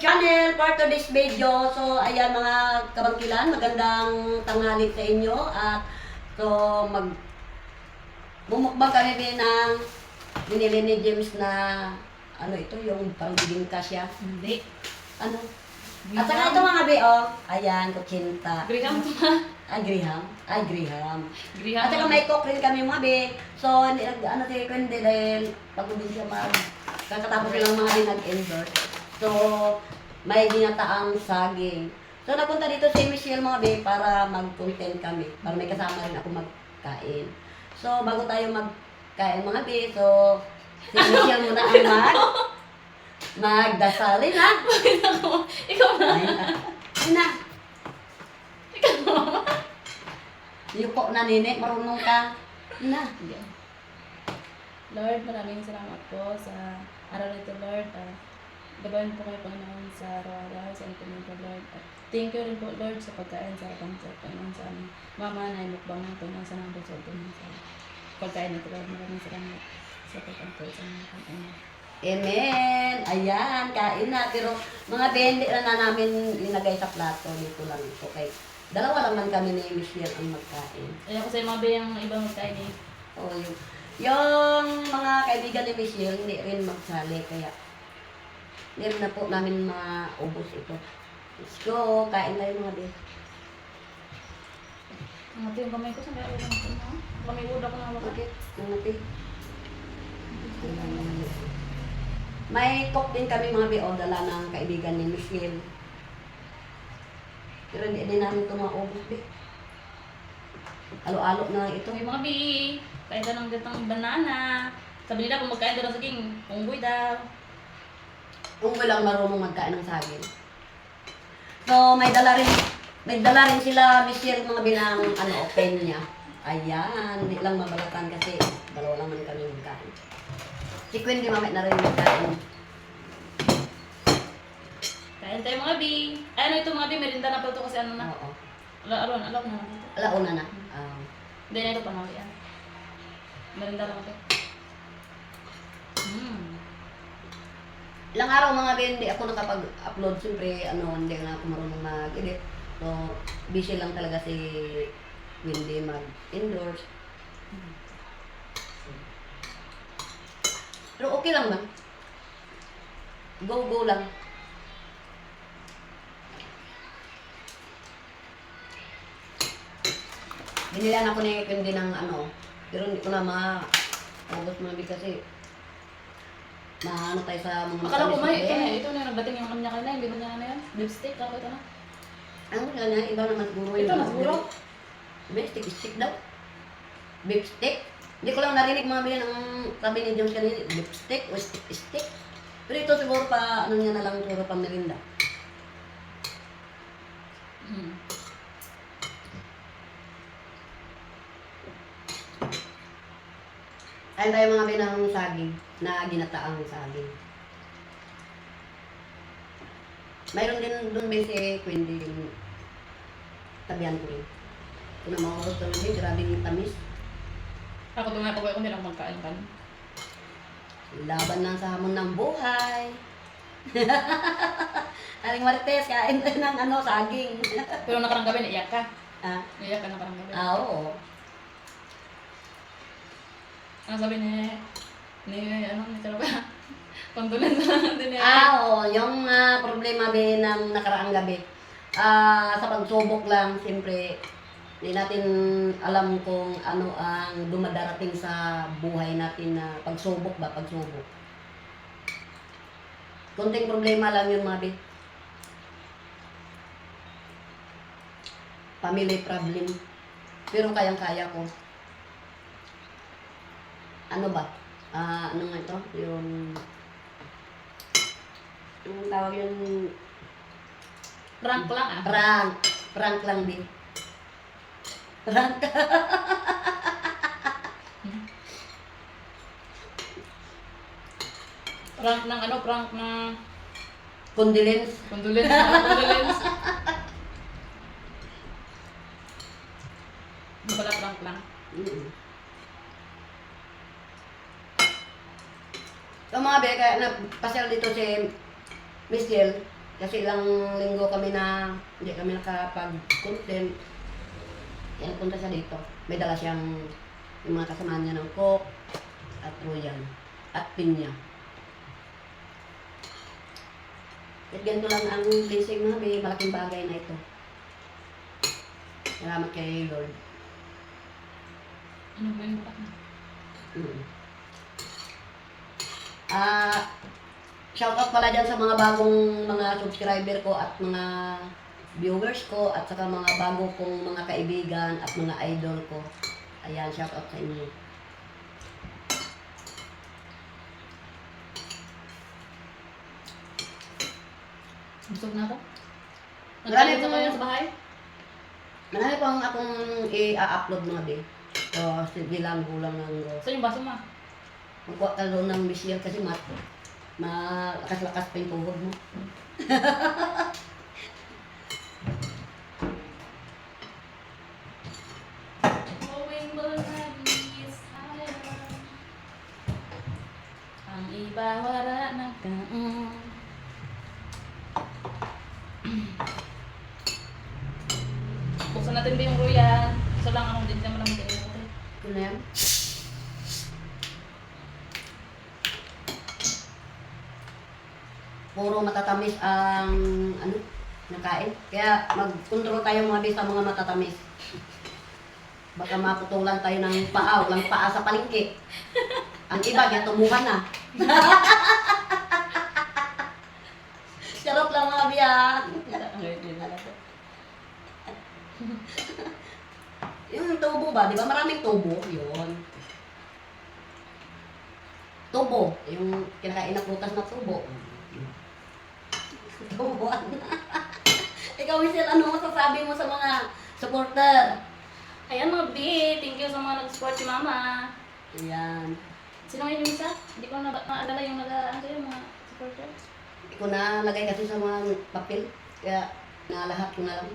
channel for today's video. So, ayan mga kabangkilan, magandang tanghali sa inyo. At so, bumukbang kami din ng binili ni James na ano ito, yung parang bibingka siya. Hindi. Ano? At saka ito mga be, oh. Ayan, kutsinta. Graham pa. Ay, Graham. Ay, Graham. Graham. At saka may cook rin kami mga be. So, hindi, ano tayo ko hindi dahil pagod din siya kakatapos lang mga din nag-endorse. So, may ginataang saging. So, napunta dito si Michelle mga be para mag-content kami. Para may kasama rin ako magkain. So, bago tayo magkain mga be, so, si Michelle muna ang magdasalin ha. Ikaw na. Ay na. Ikaw na. Yuko na nini, marunong ka. Na. Lord, maraming salamat po sa araw nito, Lord. Gabayan po kayo, Panginoon, sa araw-araw, sa inyo po, Lord. At thank you rin po, Lord, sa pagkain, sa harapan sa Panginoon, sa aming mama na imukbang ng Panginoon, sa nang sa pagkain nito, Lord. Maraming salamat sa pagkain sa mga Panginoon. Amen. Ayan, kain na. Pero mga bende na namin linagay sa plato. Dito lang ito. Kay dalawa lang man kami ni Michelle ang magkain. Ayaw ko sa'yo mga bayang ibang magkain eh. O, yung mga kaibigan ni Michelle hindi rin magsali. Kaya hindi rin na po namin maubos ito. Let's go. Kain na yung mga bende. Ang yung kamay ko, saan kaya ulang ko na? Kamay uda ko na Bakit? Yung ate. May cook din kami mga be, o dala ng kaibigan ni Michelle. Pero hindi din namin ito maubos be. Alo-alo na ito. Yung mga bi, kain ka ng gatang banana. Sabi nila kung magkain daw ng saging, unggoy daw. Kung walang marunong magkain ng saging. So, may dala rin sila Michelle mga binang open niya. Ayan, hindi lang mabalatan kasi dalawa lang man kami magkain. Si Queen di mamit na rin magkain. Kain tayo mga bi. Ay, ano ito mga bi, merinda na pa ito kasi ano na. Oo. Alak na dito. Alauna na. Hindi na ito panawi yan. Merinda lang ito. Ilang araw mga ben, hindi ako nakapag-upload. Siyempre, hindi na ako marunong mag-edit. So, busy lang talaga si Wendy mag-endorse. Pero okay lang man. Go lang. Binilan ako ni Wendy ng pero hindi ko na maubos mga big kasi tayo sa mga Akala ko may, matamis. ito na, nagdating yung kanya kanina, yung bibig niya na yan. Lipstick, ako ito na. Ano nga na, iba naman siguro yung Ito na, siguro. Stick daw. Beef stick. Hindi ko lang narinig mga bilhin ng sabi ni James kanina, beef stick o stick. Pero ito siguro pa, niya na lang siguro pang merinda. Ayun tayo mga binang saging na ginataang saging. Mayroon din doon may si Quindy din. Tabihan ko rin. Kung na mga gusto rin, grabe yung tamis. Ako ito nga, pag-uwi ko nilang magkain ka. Laban lang sa hamon ng buhay. Aling Marites, kain tayo ng saging. Pero nakarang gabi, naiyak ka. Ah, Naiyak ka nakarang gabi. oo. Ang sabi ni talaga, condolence na lang din niya. Oo, yung problema din ng nakaraang gabi. Sa pagsubok lang, siyempre, hindi natin alam kung ano ang dumadarating sa buhay natin na pagsubok. Kunting problema lang yun, mga be. Family problem. Pero kayang-kaya ko. Ano ba? Ano nga ito? Yung tawag yung Prank lang ah. prank lang din. Prank. Prank ng prank na Condolence. condolence. Condolence. Hindi pala prank lang. So mga be, kaya nagpasyal dito si Michelle, Kasi ilang linggo kami na hindi kami nakapag-content. Kaya nagpunta siya dito. May dala siyang yung mga kasama niya ng Coke at Royal at Pinya. At ganito lang ang blessing na may malaking bagay na ito. Salamat kay Lord. Ano ba yung bukas na? Mm. Shout out pala dyan sa mga bagong mga subscriber ko at mga viewers ko at saka mga bago kong mga kaibigan at mga idol ko. Ayan, shout out sa inyo. Busog na ako. Marami Nagkalit pong- kayo sa bahay? Marami pang akong i-upload mga be. So, sige lang, kulang lang. Saan yung baso mo? Magkuha ka doon ng misyel kasi malakas-lakas pa yung tuhod mo. Going Bulanis Island. Ang iba wala nagkaon. Buksan natin ba yung royal? Gusto lang ako din naman naman din natin. Ito na yan. Puro matatamis ang nakain. Kaya mag-control tayo mga bis sa mga matatamis. Baka maputulan tayo ng paa, walang paa sa palengke. Ang iba, kaya tumuhan na. Charot lang mga biyan. Yung tubo ba, di ba maraming tubo? Yun. Tubo. Yung kinakain na prutas na tubo. Tubuan. Ikaw, Michelle, ano masasabi mo sa mga supporter? Ayan mga B, thank you sa mga nag-support si Mama. Ayan. Sino ngayon yung isa? Hindi ko naalala yung nag-ano sa'yo, mga supporter. Hindi ko na lagay kasi sa mga papel. Kaya nalahat ko na lang.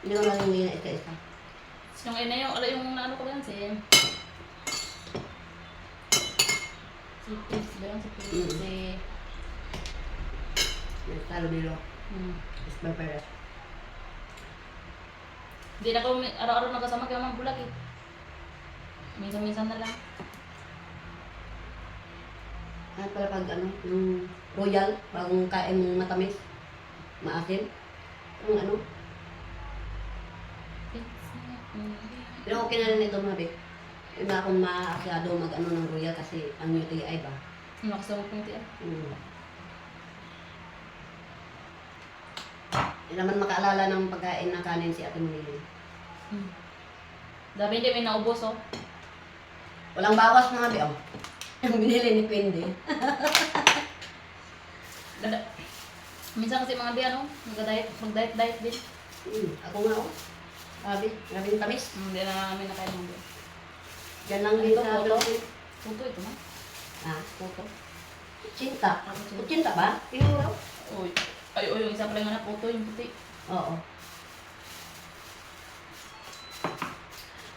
Hindi ko na lang yung isa-isa. Sino ngayon na yung, ano ko ba yan, si Chris ba yun? Si Chris, si... Talo Bilo. Hmm. Ismael Perez. Hindi na ko araw-araw nagkasama kayo mga bulag eh. Minsan-minsan na lang. Ano pala pag yung royal, bagong kain matamis, maasim. Yung pero okay na rin ito mga bek. Hindi na akong maasyado ng royal kasi ang UTI ba? Yung nakasama ko yung tiyan. Hindi naman makaalala ng pagkain ng kanin si Ate Manili. Dami hindi may naubos oh. Walang bawas mga bek. Yung binili ni Quindi. Minsan kasi mga biyan oh, mag-diet din. Ako nga oh. Grabe yung tamis. Hindi na namin nakain mga biyan. Diyan lang din Ito, sa puto. Philippines. Puto ito na. Puto. Cinta. Cinta ba? Yung raw? Uy. Ay, yung isa pala nga na puto, yung puti. Oo.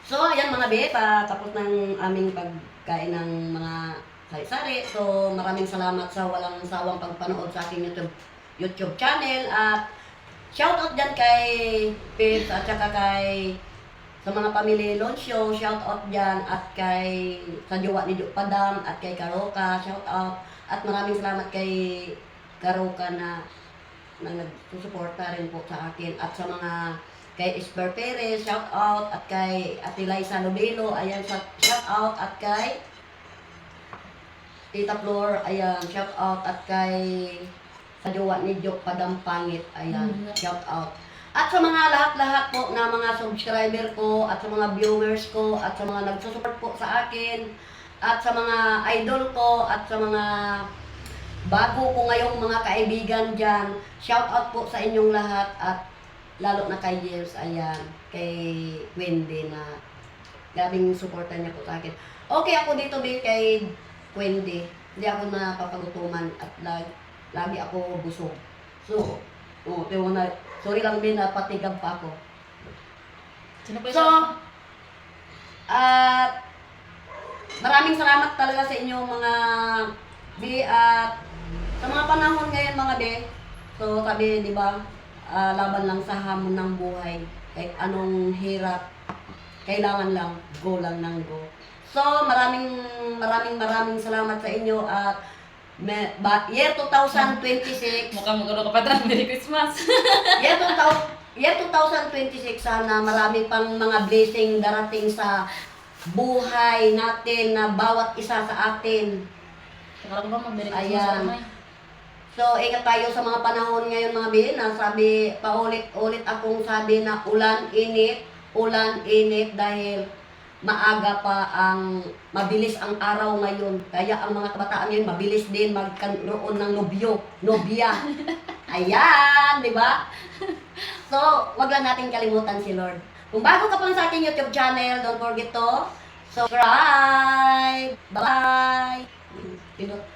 So, ayan mga be, tapos ng aming pagkain ng mga sari-sari. So, maraming salamat sa walang sawang pagpanood sa aking YouTube channel. At shoutout dyan kay Pips at saka kay sa mga pamilya Loncio, shoutout dyan. At kay sa jowa ni Padam at kay Karoka, shoutout. At maraming salamat kay Karoka na nagsusuporta rin po sa akin. At sa mga kay Esper Perez, shout out. At kay Ate Liza Lobelo, ayan, shout out. At kay Tita Flor, ayan, shout out. At kay sa jowa ni Jok Padampangit, ayan, shout out. At sa mga lahat-lahat po na mga subscriber ko, at sa mga viewers ko, at sa mga nagsusupport po sa akin, at sa mga idol ko, at sa mga bago ko ngayong mga kaibigan dyan, shout out po sa inyong lahat at lalo na kay Jels, ayan, kay Wendy na grabing suporta niya po sa akin. Okay ako dito kay Wendy, hindi ako napapagutuman at lagi ako busog. So, sorry lang din na patigab pa ako. Sino pa So, at maraming salamat talaga sa inyong mga at Sa mga panahon ngayon mga be, so sabi, di ba, laban lang sa hamon ng buhay. Kahit anong hirap, kailangan lang, go lang ng go. So, maraming salamat sa inyo at year 2026, Mukhang magkaroon ka pa Merry Christmas. year 2026, sana marami pang mga blessing darating sa buhay natin na bawat isa sa atin. Saka ko ba mag-Merry Christmas Ayan. sa kamay? So, ingat tayo sa mga panahon ngayon mga bihina. Sabi, paulit-ulit akong sabi na ulan, init dahil maaga pa ang, mabilis ang araw ngayon. Kaya ang mga kabataan ngayon, mabilis din magkaroon ng nobya. Ayan, di ba? So, wag lang natin kalimutan si Lord. Kung bago ka pa lang sa ating YouTube channel, don't forget to subscribe. Bye! Pinot.